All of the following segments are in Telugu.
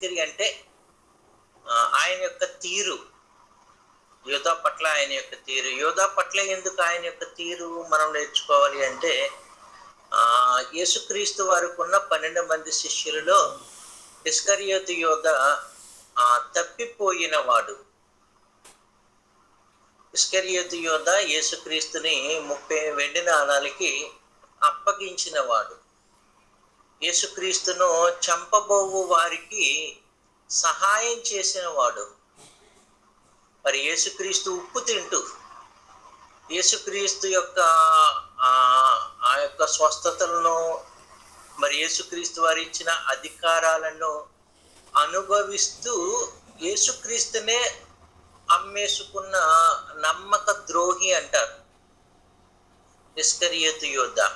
అంటే ఆయన యొక్క తీరు, యోధా పట్ల ఆయన యొక్క తీరు. యోధా పట్ల ఎందుకు ఆయన యొక్క తీరు మనం నేర్చుకోవాలి అంటే, యేసుక్రీస్తు వారికున్న 12 మంది శిష్యులలో ఇస్కరియోతు యోధా తప్పిపోయిన వాడు. ఇస్కరియోతు యోధా యేసుక్రీస్తుని 30 వెండి నాణాలకి అప్పగించిన వాడు. యేసుక్రీస్తును చంపబోవు వారికి సహాయం చేసిన వాడు. మరి యేసుక్రీస్తు ఉప్పు తింటూ యేసుక్రీస్తు యొక్క ఆ యొక్క స్వస్థతలను, మరి యేసుక్రీస్తు వారు ఇచ్చిన అధికారాలను అనుభవిస్తూ యేసుక్రీస్తునే అమ్మేసుకున్న నమ్మక ద్రోహి అంటారు ఇస్కరియోతు యోధా.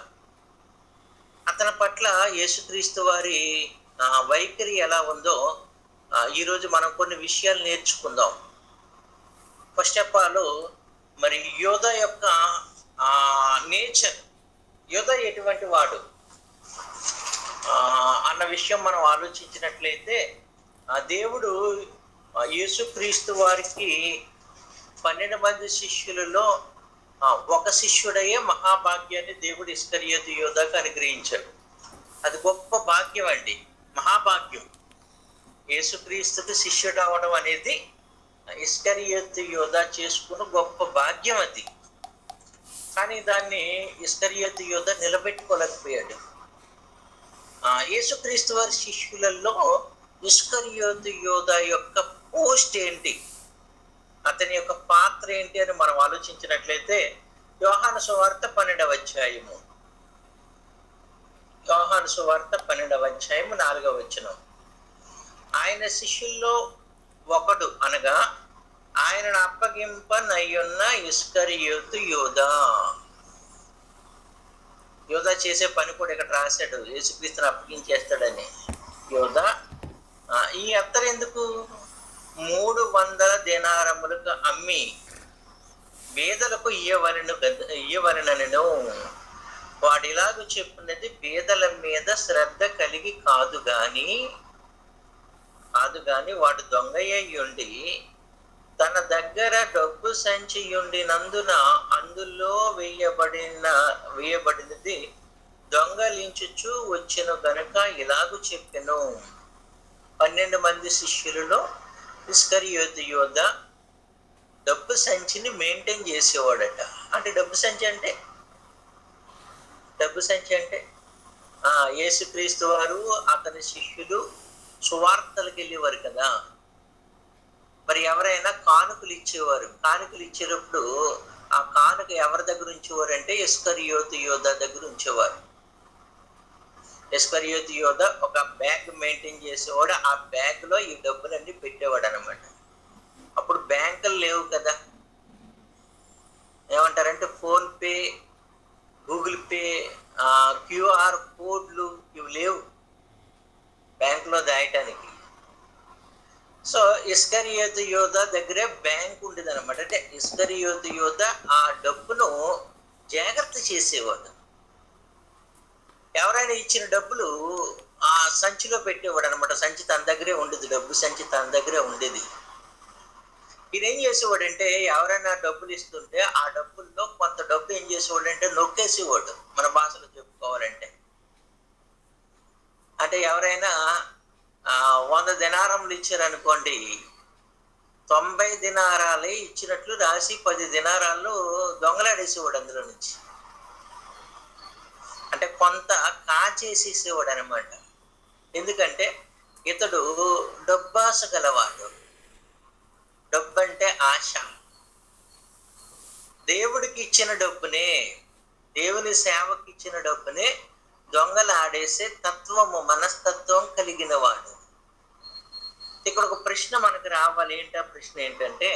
అతని పట్ల యేసుక్రీస్తు వారి వైఖరి ఎలా ఉందో ఈరోజు మనం కొన్ని విషయాలు నేర్చుకుందాం. ఫస్ట్ ఆఫ్ ఆల్, మరి యోధా యొక్క నేచర్, యోధా ఎటువంటి వాడు అన్న విషయం మనం ఆలోచించినట్లయితే, దేవుడు యేసుక్రీస్తు వారికి 12 మంది శిష్యులలో ఒక శిష్యుడయ్యే మహాభాగ్యాన్ని దేవుడు ఇస్కరియోతు యోధాకు అనుగ్రహించాడు. అది గొప్ప భాగ్యం అండి, మహాభాగ్యం. యేసుక్రీస్తుకు శిష్యుడు అవడం అనేది ఇస్కరియోతు యోధా చేసుకున్న గొప్ప భాగ్యం అది. కానీ దాన్ని ఇస్కరియోతు యోధా నిలబెట్టుకోలేకపోయాడు. యేసుక్రీస్తు వారి శిష్యులలో ఇస్కరియోతు యోధా యొక్క పోస్ట్ ఏంటి, అతని యొక్క పాత్ర ఏంటి అని మనం ఆలోచించినట్లయితే, యోహాను సువార్త 12వ అధ్యాయము, యోహాను సువార్త 12వ అధ్యాయము 4వ వచనం. ఆయన శిష్యుల్లో ఒకడు అనగా ఆయనను అప్పగింపనయ్యున్న ఇస్కరియోతు యోధా. యోధా చేసే పని కూడా ఇక్కడ రాశాడు, యేసుక్రీస్తుని అప్పగించేస్తాడని. యోధా ఈ అత్తరు ఎందుకు 300 దేనారములకు అమ్మి బేదలకు ఇయ్యవలెనను. వాడు ఇలాగ చెప్పినది బేదల మీద శ్రద్ధ కలిగి కాదు గాని వాడు దొంగయ్యుండి తన దగ్గర డబ్బు సంచి ఉండినందున అందులో వేయబడినది దొంగలించుచు వచ్చిన గనుక ఇలాగూ చెప్పెను. 12 మంది శిష్యులలో ఇస్కరియోతు యోధా డబ్బు సంచిని మెయింటైన్ చేసేవాడట. అంటే డబ్బు సంచి అంటే యేసుక్రీస్తు వారు అతని శిష్యులు సువార్తలకు వెళ్ళేవారు కదా. మరి ఎవరైనా కానుకలు ఇచ్చేవారు. కానుకలు ఇచ్చేటప్పుడు ఆ కానుక ఎవరి దగ్గర ఉంచేవారు అంటే ఇస్కరియోతు యోధా దగ్గర ఉంచేవారు. ఇస్కరియోతు యోధా ఒక బ్యాగ్ మెయింటైన్ చేసేవాడు. ఆ బ్యాగ్ లో ఈ డబ్బులన్నీ పెట్టేవాడు అనమాట. అప్పుడు బ్యాంకులు లేవు కదా, ఏమంటారంటే phone pay, Google pay, QR కోడ్లు ఇవి లేవు బ్యాంకులో దాయటానికి. సో ఇస్కరియోతు యోధా దగ్గరే బ్యాంక్ ఉండేది అనమాట. అంటే ఇస్కరియోతు యోధా ఆ డబ్బును జాగ్రత్త చేసేవాడు. ఎవరైనా ఇచ్చిన డబ్బులు ఆ సంచిలో పెట్టేవాడు అనమాట. సంచి తన దగ్గరే ఉండేది, డబ్బు సంచి తన దగ్గరే ఉండేది. ఈయనేం చేసేవాడంటే, ఎవరైనా డబ్బులు ఇస్తుంటే ఆ డబ్బుల్లో కొంత డబ్బు ఏం చేసేవాడంటే నొక్కేసేవాడు, మన భాషలో చెప్పుకోవాలంటే. అంటే ఎవరైనా 100 దినారములు ఇచ్చారనుకోండి, 90 దినారాలే ఇచ్చినట్లు రాసి 10 దినారాలు దొంగలాడేసేవాడు అందులో నుంచి. అంటే కొంత కాచేసేసేవాడు అనమాట. ఎందుకంటే ఇతడు డబ్బాస గలవాడు. డబ్బు అంటే ఆశ. దేవుడికి ఇచ్చిన డబ్బునే, దేవుని సేవకి ఇచ్చిన డబ్బునే దొంగలాడేసే మనస్తత్వం కలిగిన వాడు. ఇక్కడ ఒక ప్రశ్న మనకు రావాలి. ఏంటి ఆ ప్రశ్న ఏంటంటే,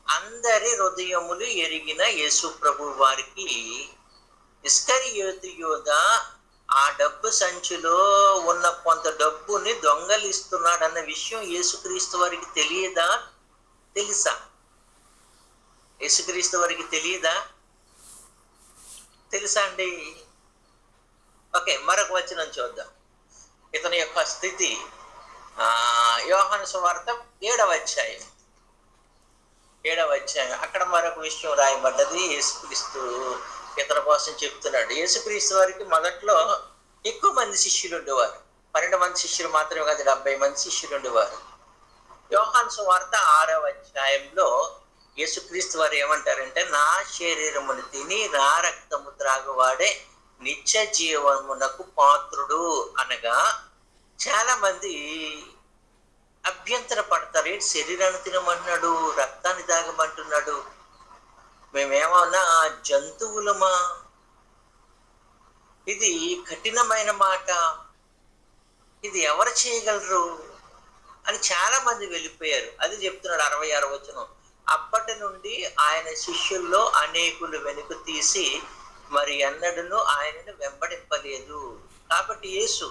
అందరి హృదయములు ఎరిగిన యేసు ప్రభు వారికి ఇస్కరియోతు యోధా ఆ డబ్బు సంచిలో ఉన్న కొంత డబ్బుని దొంగలిస్తున్నాడన్న విషయం యేసుక్రీస్తు వారికి తెలియదా? తెలుసా? యేసుక్రీస్తు వారికి తెలియదా? తెలుసా అండి? ఓకే, మరొక వచనం చూద్దాం. ఇతని యొక్క స్థితి యోహాను సువార్త 7వ అధ్యాయం అక్కడ మరొక విషయం రాయబడ్డది. యేసుక్రీస్తు ఇతని కోసం చెప్తున్నాడు. యేసుక్రీస్తు వారికి మొదట్లో ఎక్కువ మంది శిష్యులు ఉండేవారు. 12 మంది శిష్యులు మాత్రమే కాదు, 70 మంది శిష్యులు ఉండేవారు. యోహాను సువార్త 6వ అధ్యాయంలో యేసుక్రీస్తు వారు ఏమంటారంటే, నా శరీరమును తిని నా రక్తము త్రాగువాడే నిత్య జీవమునకు పాత్రుడు అనగా, చాలా మంది అభ్యంతర పడతారు. ఏంటి శరీరాన్ని తినమంటున్నాడు, రక్తాన్ని తాగమంటున్నాడు, మేమేమన్నా జంతువులమా, ఇది కఠినమైన మాట, ఇది ఎవరు చేయగలరు అని చాలా మంది వెళ్ళిపోయారు. అది చెప్తున్నాడు 66వ వచనం. అప్పటి నుండి ఆయన శిష్యుల్లో అనేకులు వెనుక తీసి మరి ఎన్నడూ ఆయనను వెంబడింపలేదు. కాబట్టి యేసు,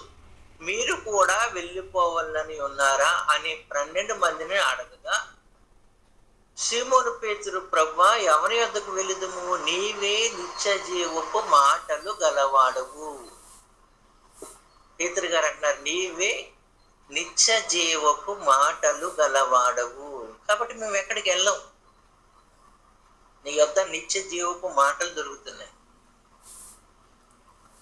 మీరు కూడా వెళ్ళిపోవాలని ఉన్నారా అని 12 మందిని అడగగా, సీమోను పేతురు, ప్రభువా, ఎవరి యొద్దకు వెళ్ళుదుము? నీవే నిత్య జీవపు మాటలు గలవాడవు. పేతురు గారు అంటున్నారు, నీవే నిత్య జీవపు మాటలు గలవాడవు. కాబట్టి మేము ఎక్కడికి వెళ్ళాం, నీ యొద్ద నిత్య జీవపు మాటలు దొరుకుతున్నాయి.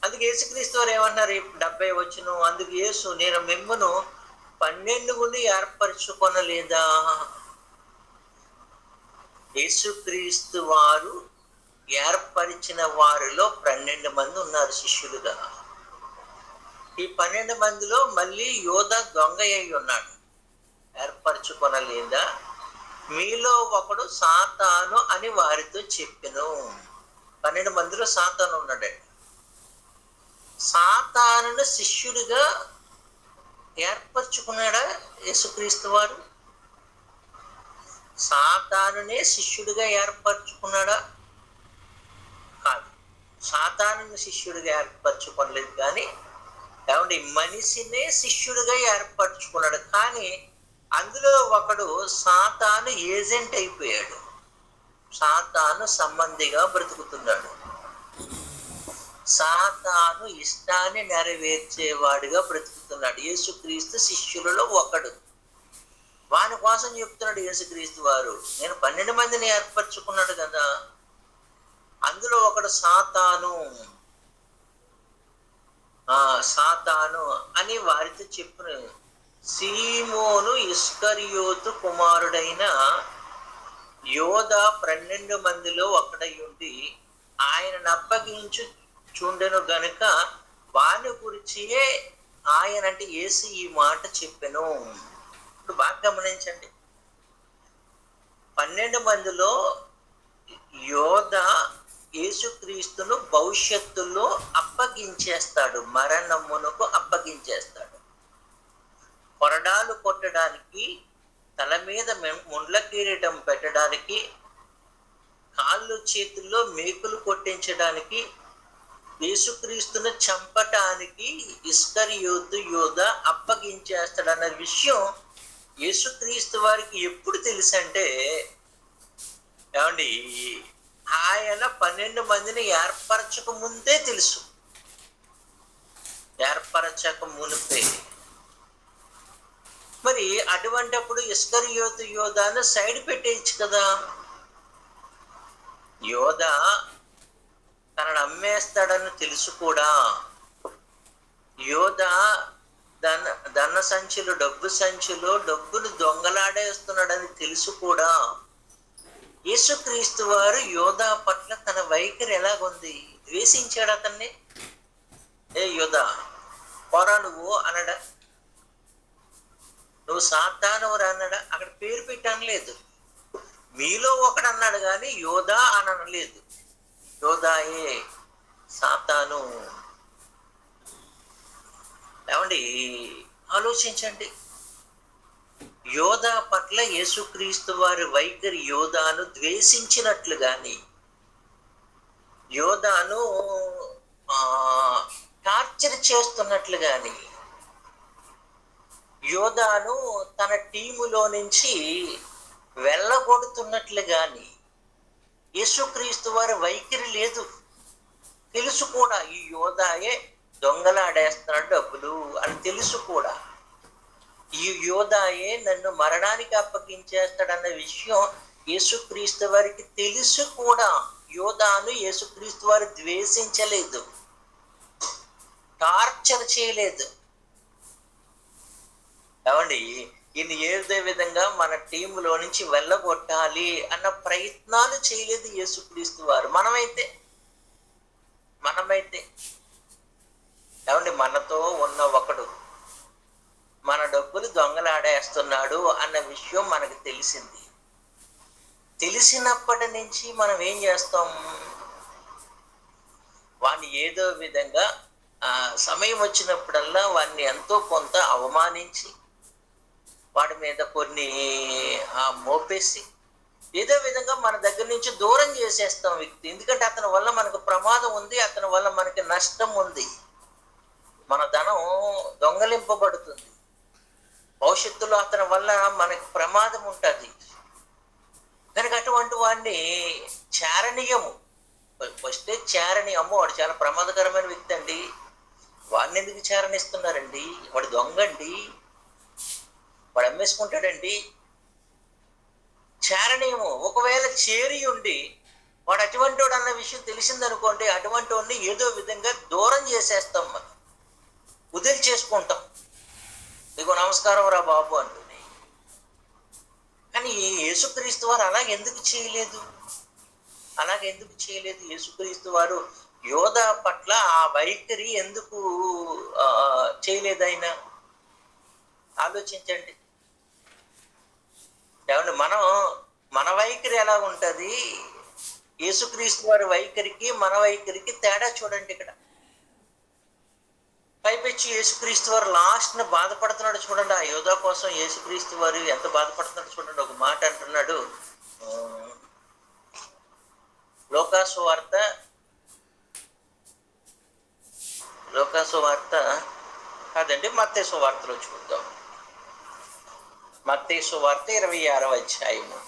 అందుకు యేసుక్రీస్తు వారు ఏమన్నారు? 70వ వచనం. అందుకు యేసు, నేను మిమ్మును 12 ఏర్పరచుకొనలేదా? యేసుక్రీస్తు వారు ఏర్పరిచిన వారిలో 12 మంది ఉన్నారు శిష్యులుగా. ఈ 12 మందిలో మళ్ళీ యోధ దొంగ అయి ఉన్నాడు. ఏర్పరచుకొనలేదా? మీలో ఒకడు సాతాను అని వారితో చెప్పెను. 12 మందిలో సాతాను ఉన్నాడు. సాతానును శిష్యుడిగా ఏర్పరచుకున్నాడా యేసుక్రీస్తు వారు? సాతానునే శిష్యుడిగా ఏర్పరచుకున్నాడా? కాదు, సాతానుని శిష్యుడిగా ఏర్పరచుకోలేదు. కానీ ఏమండి, మనిషినే శిష్యుడిగా ఏర్పరచుకున్నాడు. కానీ అందులో ఒకడు సాతాను ఏజెంట్ అయిపోయాడు, సాతాను సంబంధిగా బ్రతుకుతున్నాడు, సాతాను ఇష్టాన్ని నెరవేర్చేవాడిగా బ్రతుకుతున్నాడు. యేసుక్రీస్తు శిష్యులలో ఒకడు. వాని కోసం చెప్తున్నాడు యేసుక్రీస్తు వారు, నేను 12 మందిని ఏర్పరచుకున్నాడు కదా, అందులో ఒకడు సాతాను అని వారితో చెప్పిన. సీమోను ఇస్కరియోతు కుమారుడైన యోధ 12 మందిలో ఒకడై ఉండి ఆయనను అప్పగించు చూడెను గనుక వాని గురించియే ఆయన, అంటే యేసు, ఈ మాట చెప్పెను. ఇప్పుడు బాగా గమనించండి, 12 మందిలో యోధ యేసుక్రీస్తును భవిష్యత్తులో అప్పగించేస్తాడు, మరణమునకు అప్పగించేస్తాడు. కొరడాలు కొట్టడానికి, తల మీద ముండ్ల కిరీటం పెట్టడానికి, కాళ్ళు చేతుల్లో మేకులు కొట్టించడానికి, యేసుక్రీస్తును చంపటానికి ఇస్కరియోతు యోధ అప్పగించేస్తాడన్న విషయం యేసుక్రీస్తు వారికి ఎప్పుడు తెలుసంటే, ఏమండి, ఆయన 12 మందిని ఏర్పరచక ముందే తెలుసు. ఏర్పరచక మునిపే. మరి అటువంటిప్పుడు ఇస్కరియోతు యోధాను సైడ్ పెట్టేయచ్చు కదా. యోధ తనను అమ్మేస్తాడని తెలుసు కూడా, యోధ ధన సంచులు, డబ్బు సంచులు, డబ్బును దొంగలాడేస్తున్నాడని తెలుసు కూడా, యేసుక్రీస్తు వారు యోధ పట్ల తన వైఖరి ఎలాగుంది? ద్వేషించాడు అతన్ని. ఏ యోధ, పోరా నువ్వు అనడా? నువ్వు సాతానువురా అన్నాడా? అక్కడ పేరు పెట్టి అనలేదు. మీలో ఒకడు అన్నాడు కానీ యోధ అని అనలేదు. యోధాయే సాతాను. ఏమండి, ఆలోచించండి. యోధ పట్ల యేసుక్రీస్తు వారి వైఖరి యోధాను ద్వేషించినట్లు గాని, యోధాను టార్చర్ చేస్తున్నట్లు గాని, యోధాను తన టీములో నుంచి వెళ్ళగొడుతున్నట్లు గాని యేసుక్రీస్తు వారి వైఖరి లేదు. తెలుసు కూడా, ఈ యోధాయే దొంగలాడేస్తున్నాడు డబ్బులు అని తెలుసు కూడా. ఈ యోధాయే నన్ను మరణానికి అప్పగించేస్తాడన్న విషయం యేసుక్రీస్తు వారికి తెలుసు కూడా. యోధాను యేసుక్రీస్తు వారు ద్వేషించలేదు, టార్చర్ చేయలేదు. ఏమండి, ఈయన ఏదే విధంగా మన టీంలో నుంచి వెళ్ళగొట్టాలి అన్న ప్రయత్నాలు చేయలేదు యేసుక్రీస్తు వారు. మనమైతే ఏమండి, మనతో ఉన్న ఒకడు మన డబ్బులు దొంగలాడేస్తున్నాడు అన్న విషయం మనకు తెలిసింది. తెలిసినప్పటి నుంచి మనం ఏం చేస్తాం? వాడిని ఏదో విధంగా సమయం వచ్చినప్పుడల్లా వాడిని ఎంతో కొంత అవమానించి, వాడి మీద కొన్ని మోపేసి, ఏదో విధంగా మన దగ్గర నుంచి దూరం చేసేస్తాం వ్యక్తి. ఎందుకంటే అతని వల్ల మనకు ప్రమాదం ఉంది, అతని వల్ల మనకి నష్టం ఉంది, మన ధనం దొంగలింపబడుతుంది, భవిష్యత్తులో అతని వల్ల మనకి ప్రమాదం ఉంటుంది. కనుక అటువంటి వాడిని చారణీయము, వస్తే చారణీయము. వాడు చాలా ప్రమాదకరమైన వ్యక్తి అండి. వాడిని ఎందుకు చారణిస్తున్నారండి? వాడు దొంగండి, వాడు అమ్మేసుకుంటాడండి. చారణీయము. ఒకవేళ చేరి ఉండి వాడు అటువంటి వాడు అన్న విషయం తెలిసిందనుకోండి, అటువంటి వాడిని ఏదో విధంగా దూరం చేసేస్తాం, మనం వదిలి చేసుకుంటాం. ఇదిగో నమస్కారం రా బాబు అంటుంది. కానీ యేసుక్రీస్తు వారు అలాగెందుకు చేయలేదు? యేసుక్రీస్తు వారు యోధా పట్ల ఆ వైఖరి ఎందుకు చేయలేదు? ఆయన ఆలోచించండి. ఏమంటే మన వైఖరి ఎలా ఉంటుంది? యేసుక్రీస్తు వారి వైఖరికి మన వైఖరికి తేడా చూడండి. ఇక్కడ పైపెచ్చి యేసుక్రీస్తు వారు లాస్ట్ని బాధపడుతున్నాడు చూడండి. ఆ యోధా కోసం యేసుక్రీస్తు వారు ఎంత బాధపడుతున్నాడు చూడండి. ఒక మాట అంటున్నాడు, లోకాసు వార్త కాదండి, మత్తయి సువార్తలో చూద్దాం. మత్తయి సువార్త 26వ అధ్యాయము.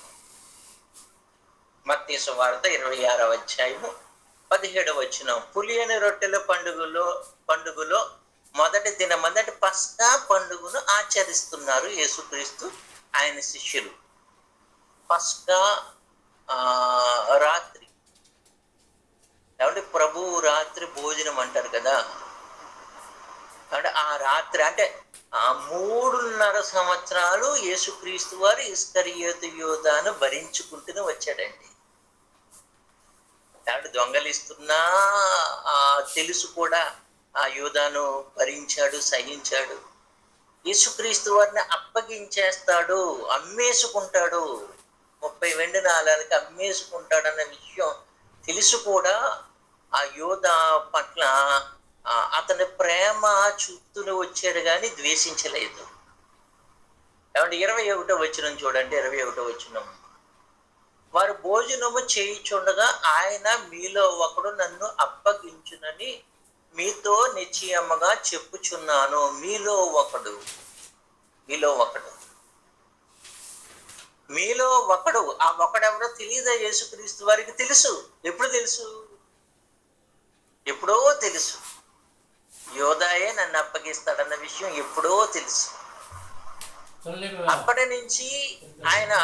మత్తయి సువార్త 26వ అధ్యాయము 17వ వచనం. పులియని రొట్టెల పండుగలో మొదటి పస్కా పండుగను ఆచరిస్తున్నారు యేసుక్రీస్తు ఆయన శిష్యులు. పస్కా రాత్రి, కాబట్టి ప్రభువు రాత్రి భోజనం అంటారు కదా. అంటే ఆ రాత్రి, అంటే 3.5 సంవత్సరాలు యేసుక్రీస్తు వారు ఇస్కరియోతు యోధాను భరించుకుంటూనే వచ్చాడండి. కాబట్టి దొంగలిస్తున్నా తెలుసు కూడా ఆ యోధాను భరించాడు, సహించాడు. యేసుక్రీస్తు వారిని అప్పగించేస్తాడు, అమ్మేసుకుంటాడు, 30 వెండి నాణాలకి అమ్మేసుకుంటాడు అన్న విషయం తెలుసు కూడా ఆ యోధా పట్ల అతని ప్రేమ చూపుతూనే వచ్చాడు కానీ ద్వేషించలేదు. ఏమంటే 21వ వచనం చూడండి. 21వ వచనం. వారు భోజనము చేయుచుండగా ఆయన, మీలో ఒకడు నన్ను అప్పగించునని మీతో నిశ్చయముగా చెప్పుచున్నాను. మీలో ఒకడు. ఆ ఒకడెవరో తెలియదా? యేసుక్రీస్తు వారికి తెలుసు. ఎప్పుడో తెలుసు. యోధాయే నన్ను అప్పగిస్తాడన్న విషయం ఎప్పుడో తెలుసు. అప్పటి నుంచి ఆయన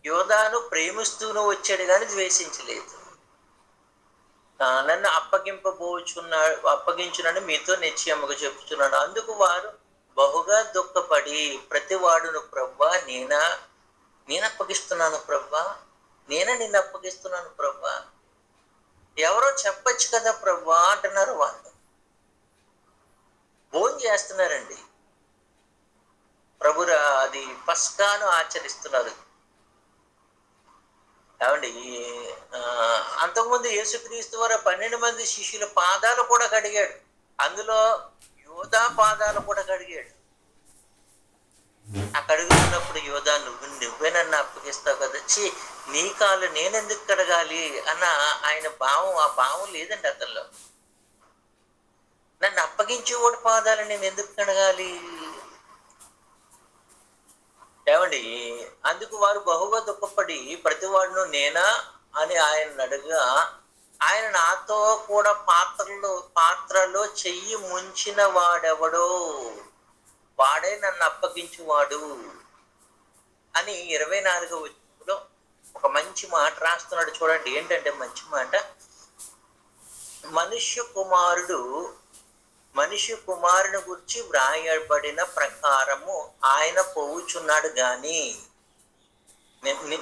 యోధాను ప్రేమిస్తూనే వచ్చాడు కానీ ద్వేషించలేదు. నన్ను అప్పగించునని మీతో నిశ్చయముగా చెప్తున్నాను. అందుకు వారు బహుగా దుఃఖపడి, ప్రతివాడును, ప్రభువా నేను అప్పగిస్తున్నాను ప్రభువా, నిన్ను అప్పగిస్తున్నాను ప్రభువా, ఎవరో చెప్పచ్చు కదా ప్రభువా అంటున్నారు. వాళ్ళు భోజనం చేస్తున్నారండి, అది పస్కాను ఆచరిస్తున్నారు. ఏమండి, అంతకుముందు యేసుక్రీస్తు వారు 12 మంది శిష్యుల పాదాలు కూడా కడిగాడు. అందులో యోధా పాదాలు కూడా కడిగాడు. ఆ కడుగుతున్నప్పుడు యోధా, నువ్వే నన్ను అప్పగిస్తావు కదా, నీ కాళ్ళు నేనెందుకు కడగాలి అన్న ఆయన ఆ భావం లేదండి అతనిలో. నన్ను అప్పగించేవాడి పాదాలు నేను ఎందుకు కడగాలి? ఏమండి, అందుకు వారు బహుగా దుఃఖపడి, ప్రతివాడును నేనా అని ఆయన అడగా, ఆయన నాతో కూడా పాత్రలో చెయ్యి ముంచిన వాడెవడో, వాడే నన్ను అప్పగించువాడు అని 24వ వచనంలో ఒక మంచి మాట రాస్తున్నాడు. చూడండి, ఏంటంటే మంచి మాట. మనుష్య కుమారుని గురించి వ్రాయబడిన ప్రకారము ఆయన పోవుచున్నాడు గాని,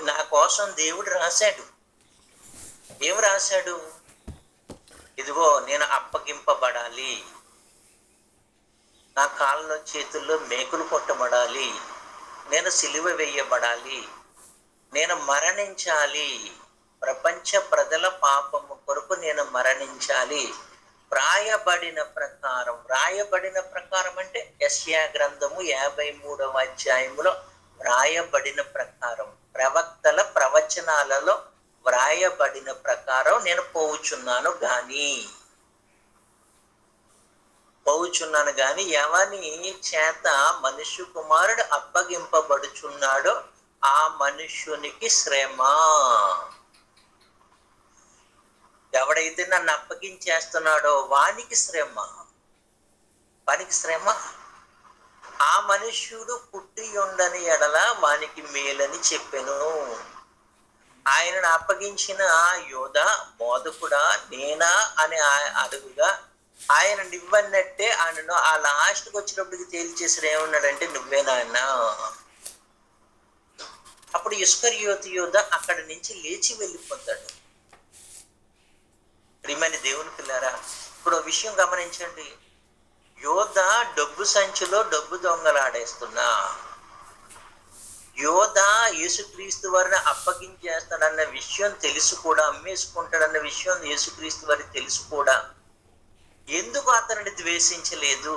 నా కోసం దేవుడు రాశాడు. ఏం రాశాడు? ఇదిగో నేను అప్పగింపబడాలి, నా కాళ్ళలో చేతుల్లో మేకులు కొట్టబడాలి, నేను సిలువ వేయబడాలి, నేను మరణించాలి, ప్రపంచ ప్రజల పాపము కొరకు నేను మరణించాలి. వ్రాయబడిన ప్రకారం అంటే యెషయా గ్రంథము 53వ అధ్యాయములో వ్రాయబడిన ప్రకారం, ప్రవక్తల ప్రవచనాలలో వ్రాయబడిన ప్రకారం నేను పోవుచున్నాను గాని ఎవని చేత మనుష్య కుమారుడు అప్పగింపబడుచున్నాడో ఆ మనుష్యునికి శ్రమ. ఎవడైతే నన్ను అప్పగించేస్తున్నాడో వానికి శ్రమ. ఆ మనుష్యుడు పుట్టి ఉండని ఎడల వానికి మేలని చెప్పెను. ఆయనను అప్పగించిన యోధ బోధకుడా నేనా అని అడుగుగా ఆయన నివ్వన్నట్టే ఆయనను ఆ లాస్ట్కి వచ్చినప్పటికి తేల్చేసిన ఏమన్నాడంటే నువ్వే నాయన. అప్పుడు ఇస్కరియోతు యోధ అక్కడి నుంచి లేచి వెళ్ళిపోతాడు. ప్రియమైన దేవుని పిల్లారా, ఇప్పుడు విషయం గమనించండి. యోధ డబ్బు సంచిలో డబ్బు దొంగలాడేస్తున్నా, యోధ యేసుక్రీస్తు వారిని అప్పగించేస్తాడన్న విషయం తెలుసు కూడా, అమ్మేసుకుంటాడన్న విషయం యేసుక్రీస్తు వారికి తెలుసు కూడా, ఎందుకు అతనిని ద్వేషించలేదు,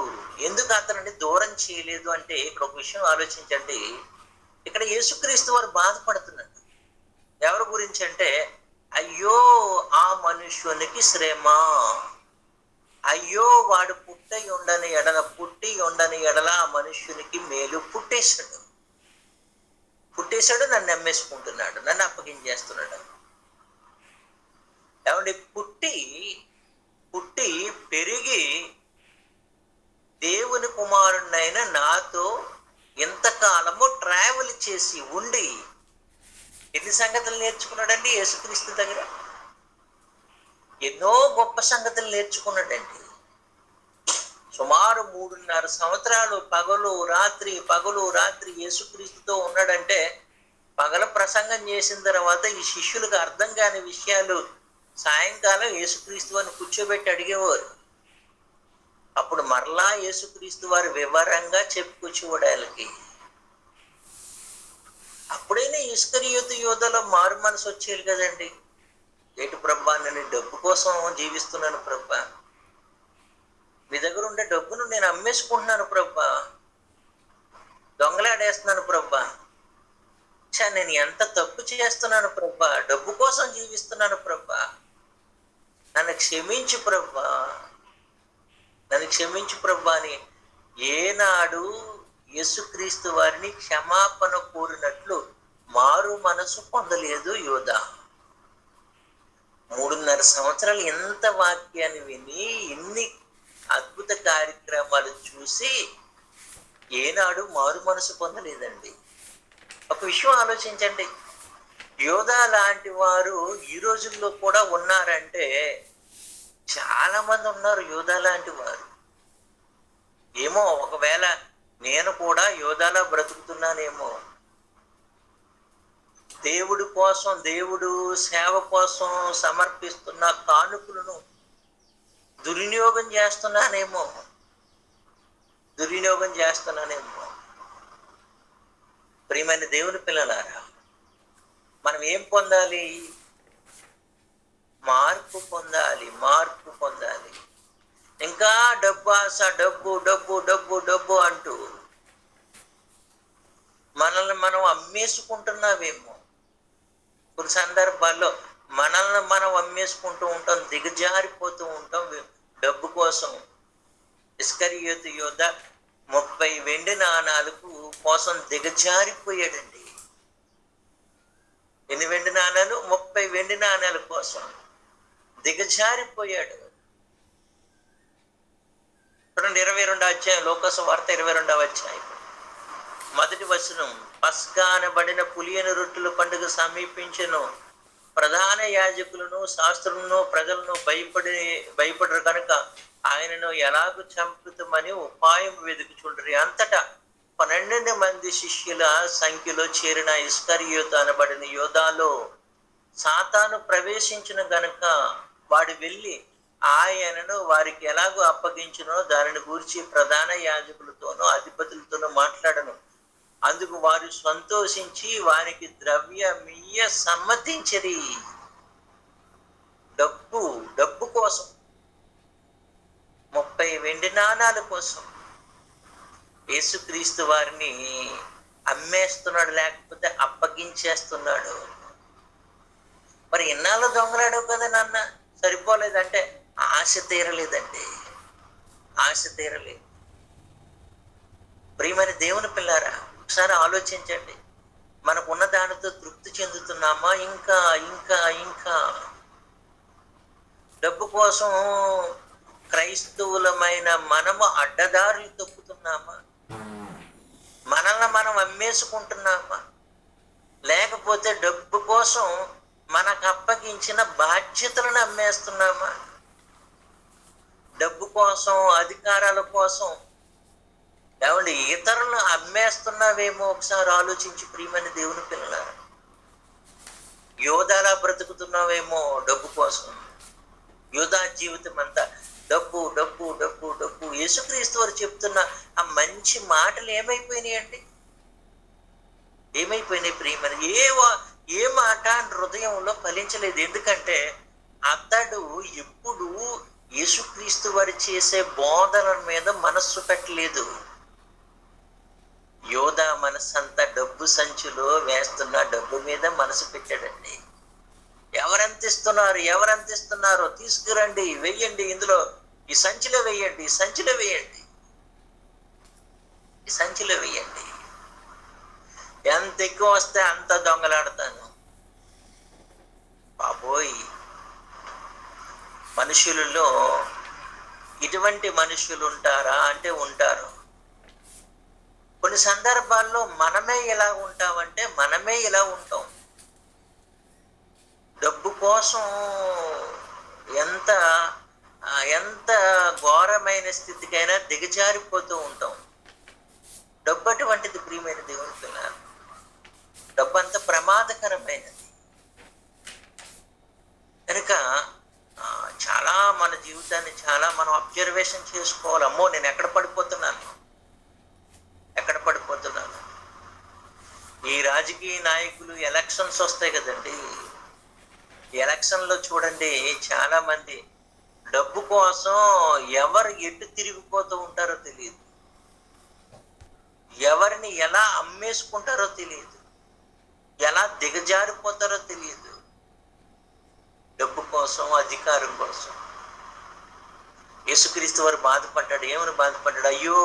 ఎందుకు అతనిని దూరం చేయలేదు అంటే ఇక్కడ ఒక విషయం ఆలోచించండి. ఇక్కడ యేసుక్రీస్తు వారు బాధపడుతున్నాడు. ఎవరి గురించి అంటే, అయ్యో ఆ మనుష్యునికి శ్రమ, అయ్యో వాడు పుట్టి ఉండని ఎడల ఆ మనుష్యునికి మేలు పుట్టేశాడు, నన్ను అమ్మేసుకుంటున్నాడు, నన్ను అప్పగించేస్తున్నాడు. ఏమంటే పుట్టి పెరిగి దేవుని కుమారుడినైనా నాతో ఇంతకాలము ట్రావెల్ చేసి ఉండి ఎన్ని సంగతులు నేర్చుకున్నాడండి యేసుక్రీస్తు దగ్గర? ఎన్నో గొప్ప సంగతులు నేర్చుకున్నాడండి. సుమారు 3.5 సంవత్సరాలు పగలు రాత్రి యేసుక్రీస్తుతో ఉన్నాడంటే, పగల ప్రసంగం చేసిన తర్వాత ఈ శిష్యులకు అర్థం కాని విషయాలు సాయంకాలం యేసుక్రీస్తు వారిని కూర్చోబెట్టి అడిగేవారు. అప్పుడు మరలా యేసుక్రీస్తు వారు వివరంగా చెప్పుకొచ్చేవాడు వాళ్ళకి. అప్పుడైనా ఇస్కరియోతు యోధలో మారు మనసు వచ్చేది కదండి. ఏటి ప్రభా, నేను డబ్బు కోసం జీవిస్తున్నాను ప్రభా, మీ దగ్గర ఉండే డబ్బును నేను అమ్మేసుకుంటున్నాను ప్రభా, దొంగలాడేస్తున్నాను ప్రభా, నేను ఎంత తప్పు చేస్తున్నాను ప్రభా, డబ్బు కోసం జీవిస్తున్నాను ప్రభా, నన్ను క్షమించు ప్రభా అని ఏనాడు యేసుక్రీస్తు వారిని క్షమాపణ కోరినట్లు మారు మనసు పొందలేదు యోధ. 3.5 సంవత్సరాలు ఎంత వాక్యాన్ని విని ఎన్ని అద్భుత కార్యక్రమాలు చూసి ఏనాడు మారు మనసు పొందలేదండి. ఒక విషయం ఆలోచించండి. యోధ లాంటి వారు ఈ రోజుల్లో కూడా ఉన్నారంటే చాలా మంది ఉన్నారు యోధ లాంటి వారు. ఏమో ఒకవేళ నేను కూడా యోధాలా బ్రతుకుతున్నానేమో. దేవుడు సేవ కోసం సమర్పిస్తున్న కానుకలను దుర్వినియోగం చేస్తున్నానేమో. ప్రియమైన దేవుని పిల్లలారా, మనం ఏం పొందాలి? మార్పు పొందాలి. ఇంకా డబ్బు ఆశ, డబ్బు అంటూ మనల్ని మనం అమ్మేసుకుంటున్నావేమో. కొన్ని సందర్భాల్లో మనల్ని మనం అమ్మేసుకుంటూ ఉంటాం, దిగజారిపోతూ ఉంటాం డబ్బు కోసం. ఇస్కరియోతు యోధ 30 వెండి నాణాలకు కోసం దిగజారిపోయాడండి. ఎన్ని వెండి నాణాలు? 30 వెండి నాణాల కోసం దిగజారిపోయాడు. చూడండి 22వ అధ్యాయం, లోకాసు వార్త 22వ అధ్యాయం మొదటి వచనం. పస్కా అనబడిన పులియని రొట్టెల పండుగ సమీపించెను. ప్రధాన యాజకులను శాస్త్రులను ప్రజలను భయపడరు కనుక ఆయనను ఎలాగూ చంపుతామని ఉపాయం వెతుకుచుండ్రి. అంతటా 12 మంది శిష్యుల సంఖ్యలో చేరిన ఇస్కరియోతు అనబడిన యోధాలో సాతాను ప్రవేశించిన గనుక వాడు వెళ్ళి ఆయనను వారికి ఎలాగో అప్పగించునో దానిని గూర్చి ప్రధాన యాజకులతోనూ అధిపతులతోనూ మాట్లాడను. అందుకు వారు సంతోషించి వారికి ద్రవ్యమియ్య సమ్మతించిరి. డబ్బు కోసం, 30 వెండి నాణాల కోసం యేసుక్రీస్తు వారిని అమ్మేస్తున్నాడు, లేకపోతే అప్పగించేస్తున్నాడు. మరి ఇన్నాళ్ళు దొంగలాడవు కదా నాన్న, సరిపోలేదంటే ఆశ తీరలేదండి, ఆశ తీరలేదు. ప్రియమైన దేవుని పిల్లారా, ఒకసారి ఆలోచించండి. మనకున్న దానితో తృప్తి చెందుతున్నామా? ఇంకా ఇంకా ఇంకా డబ్బు కోసం క్రైస్తవులమైన మనము అడ్డదారులు తొక్కుతున్నామా? మనల్ని మనం అమ్మేసుకుంటున్నామా? లేకపోతే డబ్బు కోసం మనకు అప్పగించిన బాధ్యతలను అమ్మేస్తున్నామా? డబ్బు కోసం, అధికారాల కోసం ఏమండి ఇతరులను అమ్మేస్తున్నావేమో ఒకసారి ఆలోచించి ప్రియమైన దేవుని పిల్లలారా. యోధాలా బ్రతుకుతున్నావేమో డబ్బు కోసం. యోధా జీవితం అంతా డబ్బు డబ్బు డబ్బు డబ్బు. యేసుక్రీస్తు వారు చెప్తున్న ఆ మంచి మాటలు ఏమైపోయినాయండి? ఏమైపోయినాయి ప్రియమైన? ఏ మాట హృదయంలో ఫలించలేదు. ఎందుకంటే అతడు ఎప్పుడు యేసుక్రీస్తు వారు చేసే బోధన మీద మనస్సు పెట్టలేదు. యోధా మనస్సంతా డబ్బు సంచిలో వేస్తున్న డబ్బు మీద మనసు పెట్టాడండి. ఎవరంతిస్తున్నారో తీసుకురండి, వెయ్యండి, ఇందులో ఈ సంచిలో వెయ్యండి, ఈ సంచిలో వెయ్యండి, ఈ సంచిలో వెయ్యండి. ఎంత ఎక్కువ వస్తే అంత దొంగలాడతాను. బాబోయ్, మనుషులలో ఇటువంటి మనుషులు ఉంటారా అంటే ఉంటారు. కొన్ని సందర్భాల్లో మనమే ఇలా ఉంటామంటే మనమే ఇలా ఉంటాం. డబ్బు కోసం ఎంత ఎంత ఘోరమైన స్థితికైనా దిగజారిపోతూ ఉంటాం. డబ్బు అటువంటిది ప్రియమైన దేవుని పిల్లలు. డబ్బు అంత ప్రమాదకరమైనది కనుక చాలా మన జీవితాన్ని చాలా మనం అబ్జర్వేషన్ చేసుకోవాలి. అమ్మో, నేను ఎక్కడ పడిపోతున్నాను. ఈ రాజకీయ నాయకులు ఎలక్షన్స్ వస్తాయి కదండి, ఎలక్షన్లో చూడండి చాలా మంది డబ్బు కోసం ఎవరు ఎటు తిరిగిపోతూ ఉంటారో తెలియదు, ఎవరిని ఎలా అమ్మేసుకుంటారో తెలియదు, ఎలా దిగజారిపోతారో తెలియదు. డబ్బు కోసం, అధికారం కోసం. యేసుక్రీస్తు వారు బాధపడ్డాడు. ఏమని బాధపడ్డాడు? అయ్యో,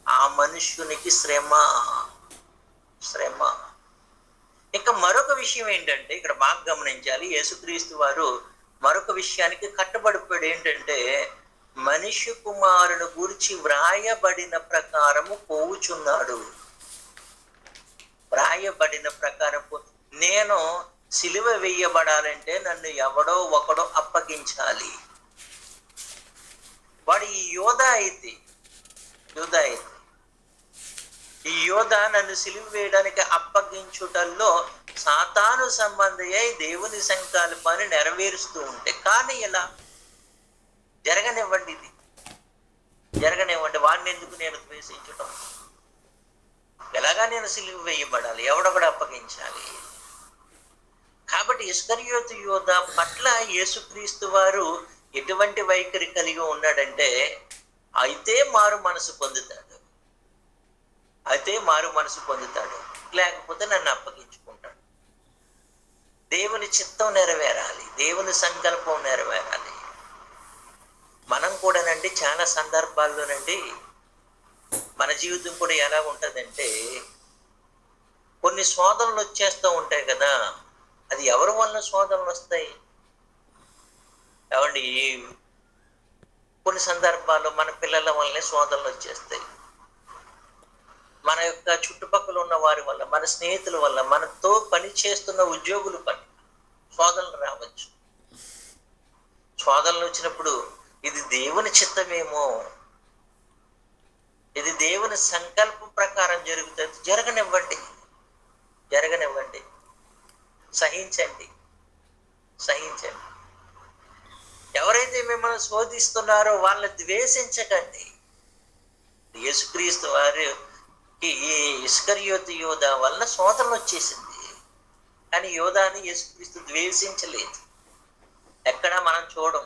ఆ మనుష్యునికి శ్రమ. ఇంకా మరొక విషయం ఏంటంటే ఇక్కడ బాగా గమనించాలి. యేసుక్రీస్తు వారు మరొక విషయానికి కట్టుబడిపోయాడు. ఏంటంటే మనిషి కుమారుని గురించి వ్రాయబడిన ప్రకారము పోవుచున్నాడు. వ్రాయబడిన ప్రకారం నేను సిలువ వేయబడాలంటే నన్ను ఎవడో ఒకడో అప్పగించాలి. వాడు ఈ యోధా అయితే ఈ యోధ నన్ను సిలువ వేయడానికి అప్పగించుటల్లో సాతాను సంబంధి అయి దేవుని సంకల్పాన్ని నెరవేరుస్తూ ఉంటే, కానీ ఇలా జరగనివ్వండి, వాడిని ఎందుకు నేను ద్వేషించడం? ఎలాగా నేను సిలువ వేయబడాలి, ఎవడొకడు అప్పగించాలి. కాబట్టి ఇస్కరియోతు యోధ పట్ల యేసుక్రీస్తు వారు ఎటువంటి వైఖరి కలిగి ఉన్నాడంటే, అయితే మారు మనసు పొందుతాడు, లేకపోతే నన్ను అప్పగించుకుంటాడు. దేవుని చిత్తం నెరవేరాలి, దేవుని సంకల్పం నెరవేరాలి. మనం కూడానండి చాలా సందర్భాల్లోనండి మన జీవితం కూడా ఎలా ఉంటుందంటే, కొన్ని శోధనలు వచ్చేస్తూ ఉంటాయి కదా. అది ఎవరి వల్ల శోధనలు వస్తాయి? ఏమండి, కొన్ని సందర్భాల్లో మన పిల్లల వల్లనే శోధనలు వచ్చేస్తాయి. మన యొక్క చుట్టుపక్కల ఉన్న వారి వల్ల, మన స్నేహితుల వల్ల, మనతో పని చేస్తున్న ఉద్యోగుల పని శోధనలు రావచ్చు. శోధనలు వచ్చినప్పుడు ఇది దేవుని చిత్తమేమో, ఇది దేవుని సంకల్పం ప్రకారం జరుగుతుంది, జరగనివ్వండి. సహించండి. ఎవరైతే మిమ్మల్ని శోధిస్తున్నారో వాళ్ళని ద్వేషించకండి. యేసుక్రీస్తు వారికి ఈ ఇస్కరియోతు యోధ వలన శోధన వచ్చేసింది, కానీ యోధాని యేసుక్రీస్తు ద్వేషించలేదు. ఎక్కడా మనం చూడం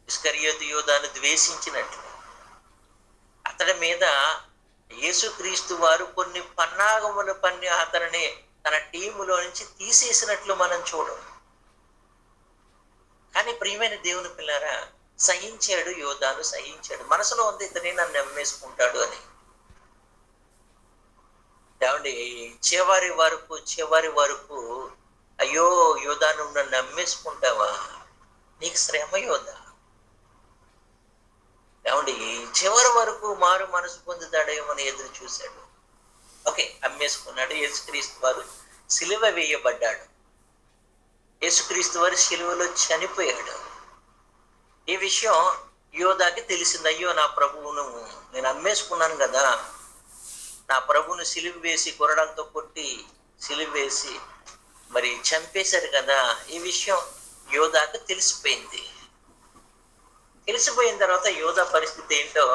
ఇస్కరియోతు యోధాను ద్వేషించినట్లు. అతడి మీద యేసుక్రీస్తు వారు కొన్ని పన్నాగములు పన్ని అతనిని తన టీములో నుంచి తీసేసినట్లు మనం చూడం. కానీ ప్రియమైన దేవుని పిల్లారా, సహించాడు. యోధాను సహించాడు. మనసులో ఉంది ఇతనే నన్ను నమ్మేసుకుంటాడు అని. ఏమండి, చివరి వరకు అయ్యో యోధా నువ్వు నన్ను నమ్మేసుకుంటావా, నీకు శ్రమ యోధా. ఏమండి, చివరి వరకు మారు మనసు పొందుతాడేమని ఎదురు చూశాడు. ఓకే, అమ్మేసుకున్నాడు. యేసుక్రీస్తు వారు సిలువ వేయబడ్డాడు. యేసుక్రీస్తు వారు సిలువలో చనిపోయాడు. ఈ విషయం యోధాకి తెలిసింది. అయ్యో నా ప్రభువును నేను అమ్మేసుకున్నాను కదా, నా ప్రభువును సిలువ వేసి కొరడంతో కొట్టి సిలువ వేసి మరి చంపేశారు కదా. ఈ విషయం యోధాకి తెలిసిపోయింది. తెలిసిపోయిన తర్వాత యోధా పరిస్థితి ఏంటో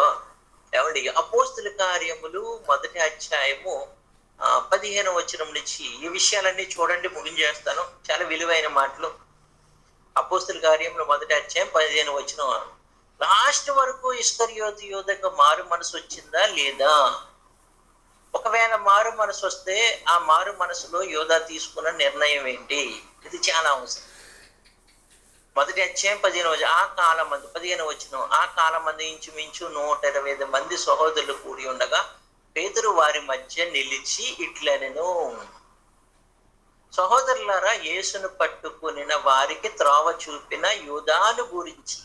ఏమండి, అపోస్తుల కార్యములు 1వ అధ్యాయము 15వ వచనం నుంచి ఈ విషయాలన్నీ చూడండి. ముగించేస్తాను. చాలా విలువైన మాటలు. అపోస్తుల కార్యములు 1వ అధ్యాయం 15వ వచనం. లాస్ట్ వరకు ఇస్కరియోతు యోధకు మారు మనసు వచ్చిందా లేదా? ఒకవేళ మారు మనసు వస్తే ఆ మారు మనసులో యోధా తీసుకున్న నిర్ణయం ఏంటి? ఇది చాలా అవసరం. 1వ అధ్యాయం 15వ వచనం. ఆ కాలం మంది 15వ వచనం. ఆ కాలం మంది ఇంచుమించు 125 మంది సహోదరులు కూడి ఉండగా పేతురు వారి మధ్య నిలిచి ఇట్లనెను, సహోదరులారా, యేసును పట్టుకునిన వారికి త్రోవ చూపిన యోధాను గురించి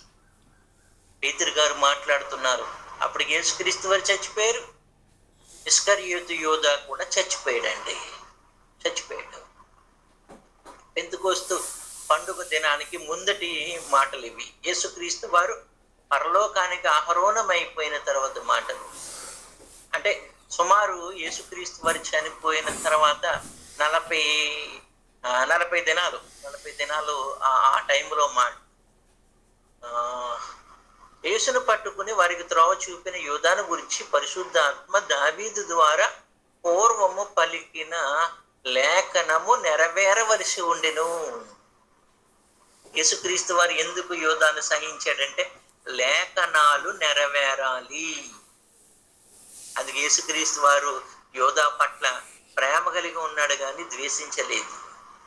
పేతురు గారు మాట్లాడుతున్నారు. అప్పుడు యేసుక్రీస్తు వారు చచ్చిపోయారు. ఇస్కరియోతు యోధా కూడా చచ్చిపోయాడు. పెంతెకోస్తు పండుగ దినానికి ముందటి మాటలు ఇవి. యేసుక్రీస్తు వారు పరలోకానికి ఆరోహణమైపోయిన తర్వాత మాటలు. అంటే సుమారు యేసుక్రీస్తు వారు చనిపోయిన తర్వాత 40 దినాలు ఆ టైంలో యేసును పట్టుకుని వారికి త్రోవ చూపిన యోధాను గురించి పరిశుద్ధాత్మ దావీదు ద్వారా పూర్వము పలికిన లేఖనము నెరవేరవలసి ఉండెను. యేసుక్రీస్తు వారు ఎందుకు యోధాను సహించాడంటే లేఖనాలు నెరవేరాలి. అందుకే యేసుక్రీస్తు వారు యోధా పట్ల ప్రేమ కలిగి ఉన్నాడు కానీ ద్వేషించలేదు.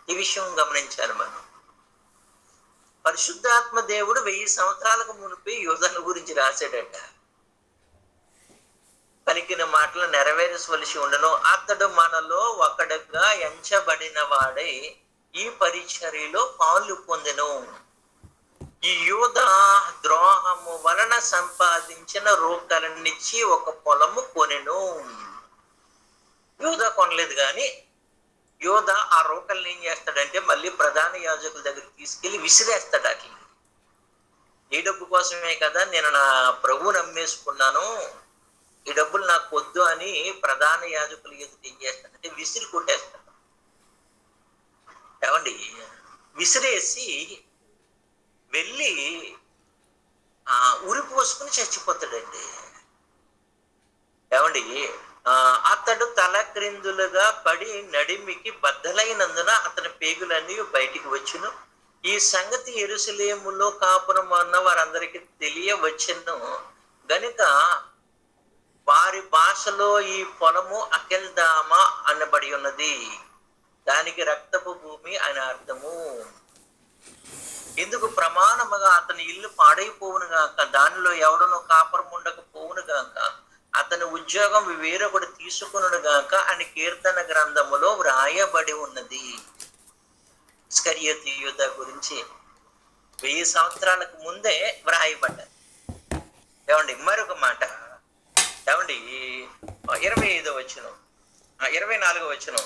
ఈ విషయం గమనించాలి మనం. పరిశుద్ధాత్మ దేవుడు 1000 సంవత్సరాలకు మునిపి యోధాను గురించి రాశాడట. పలికిన మాటలు నెరవేర్చవలసి ఉండను. అతడు మనలో ఒకడుగా ఎంచబడిన వాడై ఈ పరిచర్యలో పాలు పొందెను. ఈ యోధా ద్రోహము వలన సంపాదించిన రూకలన్నిచ్చి ఒక పొలము కొనెను. యోధా కొనలేదు కానీ యోధా ఆ రూకల్ని ఏం చేస్తాడంటే మళ్ళీ ప్రధాన యాజకుల దగ్గరికి తీసుకెళ్లి విసిరేస్తాడు. అట్లా ఈ డబ్బు కోసమే కదా నేను నా ప్రభువుని అమ్మేసుకున్నాను, ఈ డబ్బులు నాకు వద్దు అని ప్రధాన యాజకులు ఎదుటి ఏం చేస్తాడంటే విసిరి కొట్టేస్తాడు. ఏమండి, విసిరేసి వెళ్ళి ఉరి పోసుకుని చచ్చిపోతాడండి. ఏమండి, అతడు తల క్రిందులుగా పడి నడిమికి బద్దలైనందున అతని పేగులన్నీ బయటికి వచ్చును. ఈ సంగతి యెరూషలేములో కాపురం అన్న వారందరికీ తెలియవచ్చును గనుక వారి భాషలో ఈ పొలము అకెల్దామా అనబడి ఉన్నది. దానికి రక్తపు భూమి అని అర్థము. ఇందుకు ప్రమాణముగా అతని ఇల్లు పాడైపోవును గాక, దానిలో ఎవడనో కాపురం ఉండకపోవును గాక, అతని ఉద్యోగం వేరొకడు తీసుకును గాక అని కీర్తన గ్రంథములో వ్రాయబడి ఉన్నది. ఇస్కరియోతు యోధా గురించి 1000 సంవత్సరాలకు ముందే వ్రాయబడ్డారు. ఏమండి మరొక మాట, ఏమండి 25వ వచనం, 24వ వచనం,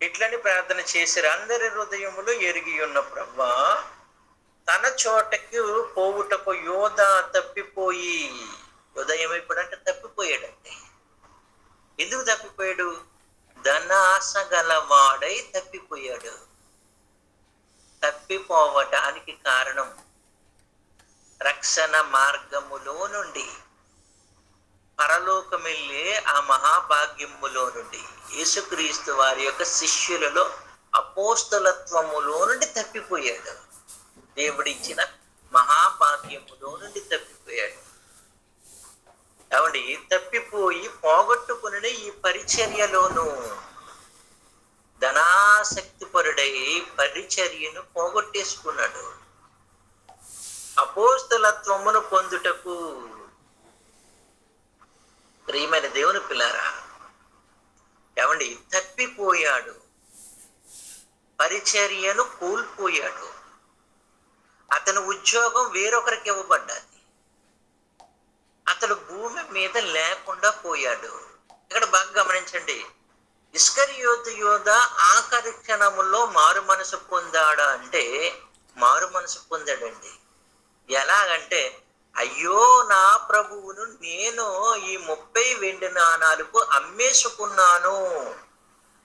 ఇట్లని ప్రార్థన చేసిరు, అందరి హృదయములు ఎరిగి ఉన్న ప్రభువా తన చోటకి పోవుటకు యోధ తప్పిపోయి. ఉదయం ఎప్పుడంటే తప్పిపోయాడండి. ఎందుకు తప్పిపోయాడు? ధనాశ గలవాడై తప్పిపోయాడు. తప్పిపోవటానికి కారణం రక్షణ మార్గములో నుండి, పరలోకం వెళ్ళే ఆ మహాభాగ్యములో నుండి, యేసుక్రీస్తు వారి యొక్క శిష్యులలో అపోస్తలత్వములో నుండి తప్పిపోయాడు. దేవుడిచ్చిన మహాభాగ్యములో నుండి తప్పిపోయాడు. కాబట్టి తప్పిపోయి పోగొట్టుకుని ఈ పరిచర్యలోను ధనాసక్తిపరుడై పరిచర్యను పోగొట్టేసుకున్నాడు. అపోస్తలత్వమును పొందుటకు, ప్రియమైన దేవుని పిల్లారా, ఏమండి తప్పిపోయాడు, పరిచర్యను కోల్పోయాడు. అతని ఉద్యోగం వేరొకరికి ఇవ్వబడ్డది. అతడు భూమి మీద లేకుండా పోయాడు. ఇక్కడ బాగా గమనించండి, ఇస్కరియోతు యోధ ఆఖరి క్షణములో మారు మనసు పొందాడా అంటే మారు మనసు పొందాడండి. ఎలాగంటే, అయ్యో నా ప్రభువును నేను ఈ 30 వెండి నాణాలకు అమ్మేసుకున్నాను,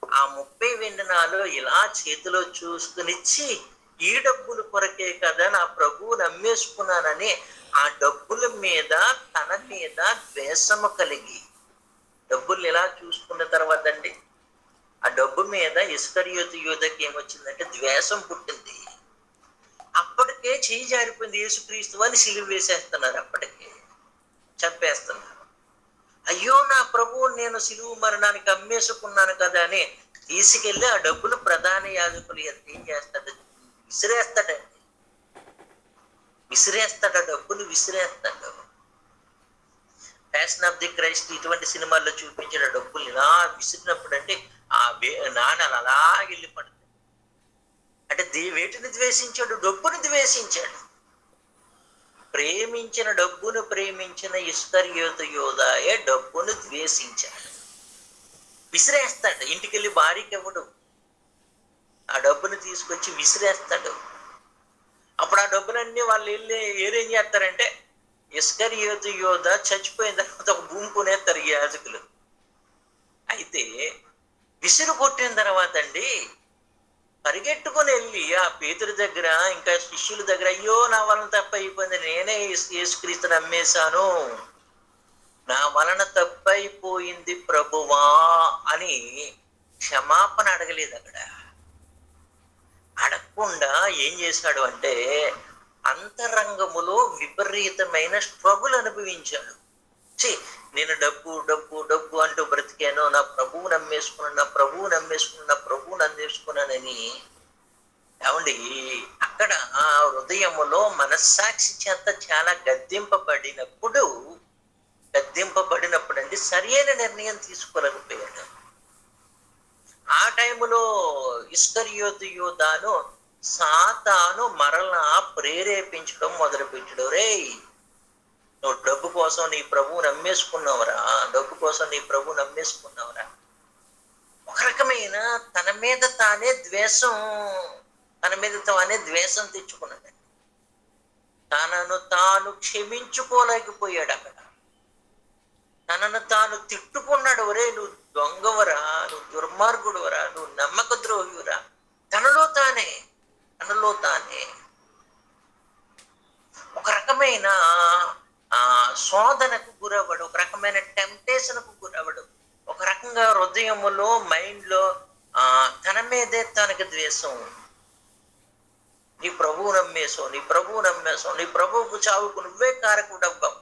ఆ 30 వెండి నాణాలు ఇలా చేతిలో చూసుకునిచ్చి ఈ డబ్బుల కొరకే కదా నా ప్రభువుని అమ్మేసుకున్నానని ఆ డబ్బుల మీద తన మీద ద్వేషము కలిగి, డబ్బులు ఇలా చూసుకున్న తర్వాత అండి ఆ డబ్బు మీద ఇస్కరియోతు యోధకి ఏమొచ్చిందంటే ద్వేషం పుట్టింది. అప్పటికే చేయి జారిపోయింది. యేసుక్రీస్తు అని సిలువ వేసేస్తున్నారు, అప్పటికే చంపేస్తున్నారు. అయ్యో నా ప్రభువు నేను సిలువ మరణానికి అమ్మేసుకున్నాను కదా అని తీసుకెళ్లి ఆ డబ్బులు ప్రధాన యాజకులు ఏం చేస్తాడు? విసిరేస్తాడండి, విసిరేస్తాడు, డబ్బులు విసిరేస్తాడు. ఫ్యాషన్ ఆఫ్ ది క్రైస్ట్ ఇటువంటి సినిమాల్లో చూపించిన డబ్బులు ఇలా విసిరినప్పుడు అంటే ఆ నాణాలు అలా వెళ్ళి పడతాయి. అంటే వేటిని ద్వేషించాడు? డబ్బుని ద్వేషించాడు. ప్రేమించిన డబ్బును ప్రేమించిన ఇస్కరియోతు యోధాయే డబ్బును ద్వేషించాడు. విసిరేస్తాడు, ఇంటికెళ్ళి భార్యకి ఇవ్వడు, ఆ డబ్బును తీసుకొచ్చి విసిరేస్తాడు. అప్పుడు ఆ డబ్బులన్నీ వాళ్ళు వెళ్ళి ఏం చేస్తారంటే, ఇస్కరియోతు యోధ చచ్చిపోయిన తర్వాత ఒక భూమి కొనేస్తారు ఈ యాజకులు. అయితే విసురు కొట్టిన తర్వాత అండి పరిగెట్టుకుని వెళ్ళి ఆ పేతురు దగ్గర ఇంకా శిష్యుల దగ్గర, అయ్యో నా వలన తప్పు అయిపోయింది, నేనే యేసుక్రీస్తుని అమ్మేశాను, నా వలన తప్పు అయిపోయింది ప్రభువా అని క్షమాపణ అడగలేదు. అక్కడ అడగకుండా ఏం చేశాడు అంటే అంతరంగములో విపరీతమైన స్ట్రగుల్ అనుభవించాడు. నేను డబ్బు డబ్బు డబ్బు అంటూ బ్రతికాను, నా ప్రభువు నమ్మేసుకున్నాను, నా ప్రభువు నమ్మేసుకున్నాను, నా ప్రభువు నమ్మేసుకున్నానని. ఏమండి అక్కడ ఆ హృదయములో మనస్సాక్షి చేత చాలా గద్దింపబడినప్పుడు అండి సరైన నిర్ణయం తీసుకోలేకపోయాడు. ఆ టైములో ఇస్కరియోతు యోధాను సాతాను మరలా ప్రేరేపించడం మొదలుపెట్టాడు. రేయ్, నువ్వు డబ్బు కోసం నీ ప్రభువు నమ్మేసుకున్నావురా, డబ్బు కోసం నీ ప్రభువు నమ్మేసుకున్నావురా. ఒక రకమైన తన మీద తానే ద్వేషం తెచ్చుకున్నాడు. తనను తాను క్షమించుకోలేకపోయాడు. అక్కడ తనను తాను తిట్టుకున్నాడు. ఒరే, నువ్వు దొంగవరా, నువ్వు దుర్మార్గుడువరా, నువ్వు నమ్మక ద్రోహివురా. తనలో తానే ఒక రకమైన శోధనకు గురవ్వడు, ఒక రకమైన టెంప్టేషన్కు గురవ్వడు. ఒక రకంగా హృదయములో మైండ్లో తన మీదే తనకు ద్వేషం. నీ ప్రభువు నమ్మేసావు, నీ ప్రభువుకు చావుకు నువ్వే కారకుడవ్వవు,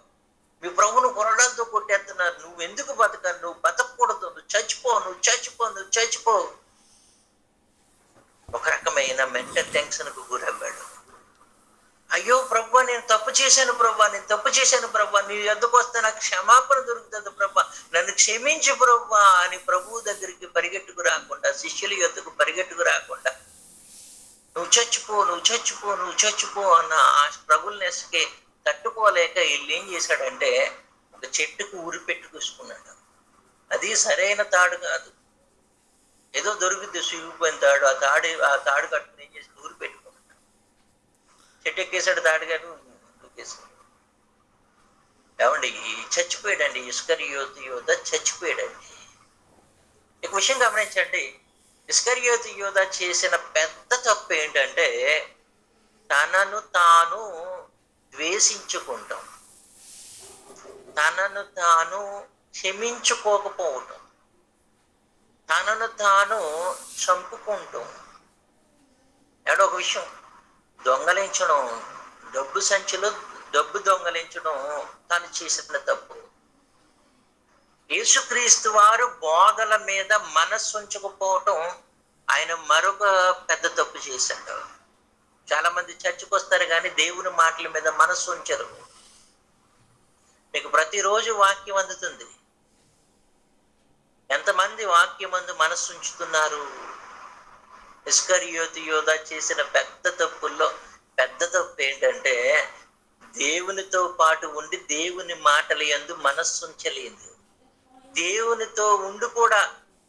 మీ ప్రభువును కొరడాలతో కొట్టేస్తున్నారు, నువ్వు ఎందుకు బతకాలి, నువ్వు బతకూడదు, నువ్వు చచ్చిపో. ఒక రకమైన మెంటల్ టెన్షన్కు గురవ్వాడు. అయ్యో ప్రభువా, నేను తప్పు చేశాను ప్రభువా, నీ ఎద్దుకు వస్తే నాకు క్షమాపణ దొరుకుతుంది ప్రభువా, నన్ను క్షమించు ప్రభువా అని ప్రభువు దగ్గరికి పరిగెట్టుకు రాకుండా, శిష్యుల ఎద్దుకు పరిగెట్టుకు రాకుండా, నువ్వు చచ్చిపో అన్న ఆ స్ట్రగుల్నెస్కి తట్టుకోలేక వీళ్ళు ఏం చేశాడంటే ఒక చెట్టుకు ఊరి పెట్టుకొసుకున్నాడు. అది సరైన తాడు కాదు, ఏదో దొరికింది సిగిపోయిన తాడు. ఆ తాడు కట్టుకుని ఏం చేసి ఊరి పెట్టుకున్నాడు. చెట్టు ఎక్కేసాడు, తాడు గారు దూకేసాడు. ఏమండి, చచ్చిపోయాడండి. ఇస్కరియోతు యోధ చచ్చిపోయాడండి. ఒక విషయం గమనించండి, ఇస్కరియోతు యోధ చేసిన పెద్ద తప్పు ఏంటంటే తనను తాను ద్వేషించుకుంటాం, తనను తాను క్షమించుకోకపోవటం, తనను తాను చంపుకుంటాం. ఏడో ఒక విషయం, దొంగలించడం, డబ్బు సంచిలో డబ్బు దొంగలించడం తను చేసిన తప్పు. యేసుక్రీస్తు వారు బోధల మీద మనస్సు ఉంచకపోవటం ఆయన మరొక పెద్ద తప్పు చేశాడు. చాలా మంది చర్చకు వస్తారు కానీ దేవుని మాటల మీద మనస్సు ఉంచరు. మీకు ప్రతిరోజు వాక్యం అందుతుంది, ఎంతమంది వాక్యం అందు మనస్సు ఉంచుతున్నారు? ఇస్కరియోతు యోధ చేసిన పెద్ద తప్పుల్లో పెద్ద తప్పు ఏంటంటే దేవునితో పాటు ఉండి దేవుని మాటల యందు మనస్సు ఉంచలేదు. దేవునితో ఉండి కూడా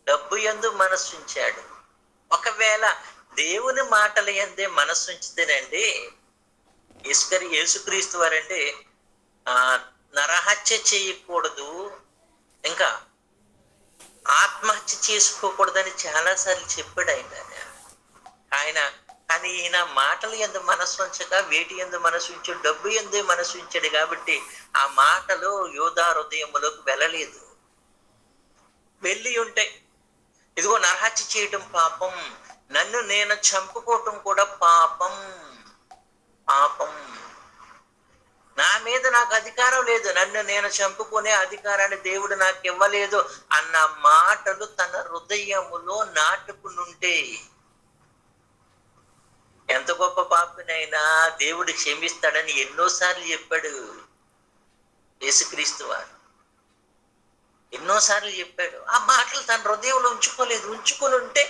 డబ్బు యందు మనస్సు ఉంచాడు. ఒకవేళ దేవుని మాటల యందే మనస్సు ఉంచితేనండి, యేసుక్రీస్తు వారంటే నరహత్య చేయకూడదు, ఇంకా ఆత్మహత్య చేసుకోకూడదని చాలాసార్లు చెప్పాడు ఆయన. కానీ ఈయన మాటలు యందు మనస్సు ఉంచక వేటి యందు మనస్సు ఉంచాడు, డబ్బు యందే మనస్సు ఉంచాడు. కాబట్టి ఆ మాటలు యోధా హృదయములోకి వెళ్ళలేదు. వెళ్ళి ఉంటే ఇదిగో నరహత్య చేయటం పాపం, నన్ను నేను చంపుకోవటం కూడా పాపం, పాపం, నా మీద నాకు అధికారం లేదు, నన్ను నేను చంపుకునే అధికారాన్ని దేవుడు నాకు ఇవ్వలేదు అన్న మాటలు తన హృదయములో నాటుకునుంటే ఎంత గొప్ప పాపినైనా దేవుడు క్షమిస్తాడని ఎన్నోసార్లు చెప్పాడు యేసుక్రీస్తు వారు, ఎన్నోసార్లు చెప్పాడు. ఆ మాటలు తన హృదయంలో ఉంచుకోలేదు. ఉంచుకుని ఉంటే,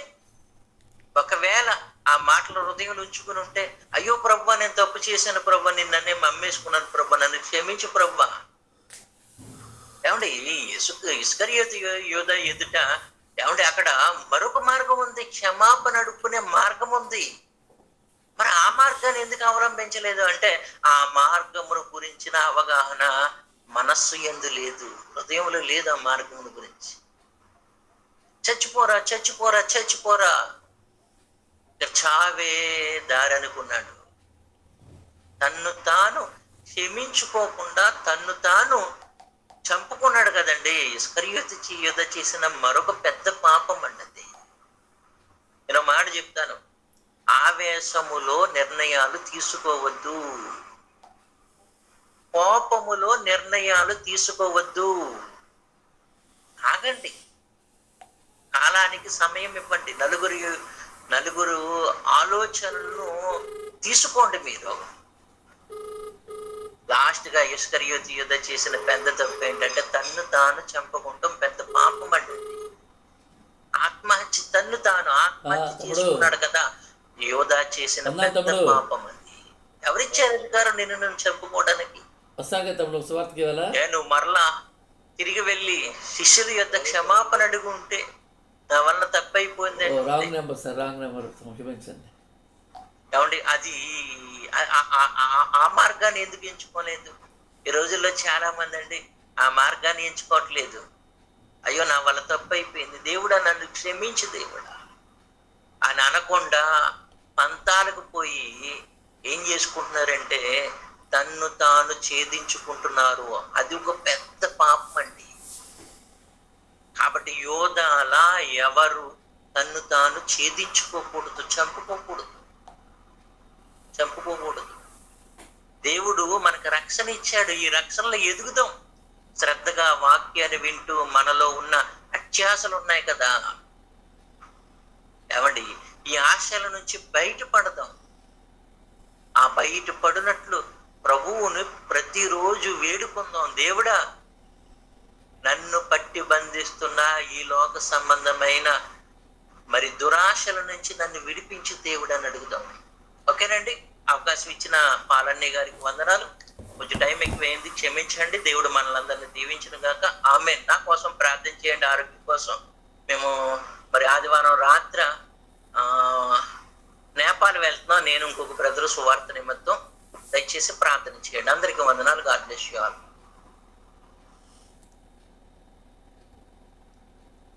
ఒకవేళ ఆ మాటలు హృదయంలో ఉంచుకుని ఉంటే, అయ్యో ప్రభువా నేను తప్పు చేశాను ప్రభువా, నన్నే మమ్మేసుకున్నాను ప్రభువా, నన్ను క్షమించు ప్రభువా. ఏమండి, ఇస్కరియోతు యోధ ఎదుట ఏమండి అక్కడ మరొక మార్గం ఉంది, క్షమాపణ అడుక్కునే మార్గం ఉంది. మరి ఆ మార్గాన్ని ఎందుకు అవలంబించలేదు అంటే ఆ మార్గమును గురించిన అవగాహన మనస్సు యందు లేదు, హృదయంలో లేదు. ఆ మార్గమును గురించి చచ్చిపోరా చచ్చిపోరా చచ్చిపోరా, చావే దారి అనుకున్నాడు. తన్ను తాను క్షమించుకోకుండా తన్ను తాను చంపుకున్నాడు కదండి. ఇస్కరియోతు యోధ చేసిన మరొక పెద్ద పాపం అన్నది. నేను మాట చెప్తాను, ఆవేశములో నిర్ణయాలు తీసుకోవద్దు, కోపములో నిర్ణయాలు తీసుకోవద్దు. ఆగండి, కాలానికి సమయం ఇవ్వండి. నలుగురు ఆలోచనలను తీసుకోండి. మీరు లాస్ట్ గా ఇస్కరియోతు యోధ చేసిన పెద్ద తప్పు ఏంటంటే తన్ను తాను చంపుకుంటాం పెద్ద పాపం అండి. ఆత్మహత్య, తన్ను తాను ఆత్మహత్య చేసుకున్నాడు కదా, యోధ చేసిన పెద్ద పాపం అది. ఎవరిచ్చారు అధికారం నిన్ను చంపుకోవడానికి? నువ్వు మరలా తిరిగి వెళ్ళి శిష్యుల యొక్క క్షమాపణ అడుగు ఉంటే నా వల్ల తప్పైపోయింది. ఏమండి, అది ఆ మార్గాన్ని ఎందుకు ఎంచుకోలేదు? ఈ రోజుల్లో చాలా మంది అండి ఆ మార్గాన్ని ఎంచుకోవట్లేదు. అయ్యో నా వల్ల తప్పైపోయింది, దేవుడా నన్ను క్షమించు దేవుడా అని అనకుండా పంతాలకు పోయి ఏం చేసుకుంటున్నారంటే తన్ను తాను ఛేదించుకుంటున్నారు. అది ఒక పెద్ద పాపం అండి. కాబట్టి యోధాల ఎవరు తన్ను తాను ఛేదించుకోకూడదు, చంపుకోకూడదు. దేవుడు మనకు రక్షణ ఇచ్చాడు, ఈ రక్షణలో ఎదుగుదాం. శ్రద్ధగా వాక్యాన్ని వింటూ మనలో ఉన్న అత్యాశలు ఉన్నాయి కదా, ఏమండి ఈ ఆశల నుంచి బయటపడదాం. ఆ బయటపడినట్లు ప్రభువుని ప్రతిరోజు వేడుకుందాం. దేవుడా నన్ను పట్టి బంధిస్తున్న ఈ లోక సంబంధమైన మరి దురాశల నుంచి నన్ను విడిపించి దేవుడు అని అడుగుదాం. ఓకేనండి, అవకాశం ఇచ్చిన పాలన్నయ్య గారికి వందనాలు. కొంచెం టైం ఎక్కువైంది, క్షమించండి. దేవుడు మనల్ని అందరినీ దీవించిన గాక. ఆమేన్. నా కోసం ప్రార్థన చేయండి, ఆరోగ్యం కోసం. మేము మరి ఆదివారం రాత్ర నేపాల్ వెళ్తున్నాం, నేను ఇంకొక బ్రదర్ సువార్త నిమిత్తం. దయచేసి ప్రార్థన చేయండి. అందరికీ వందనాలు. God bless you all.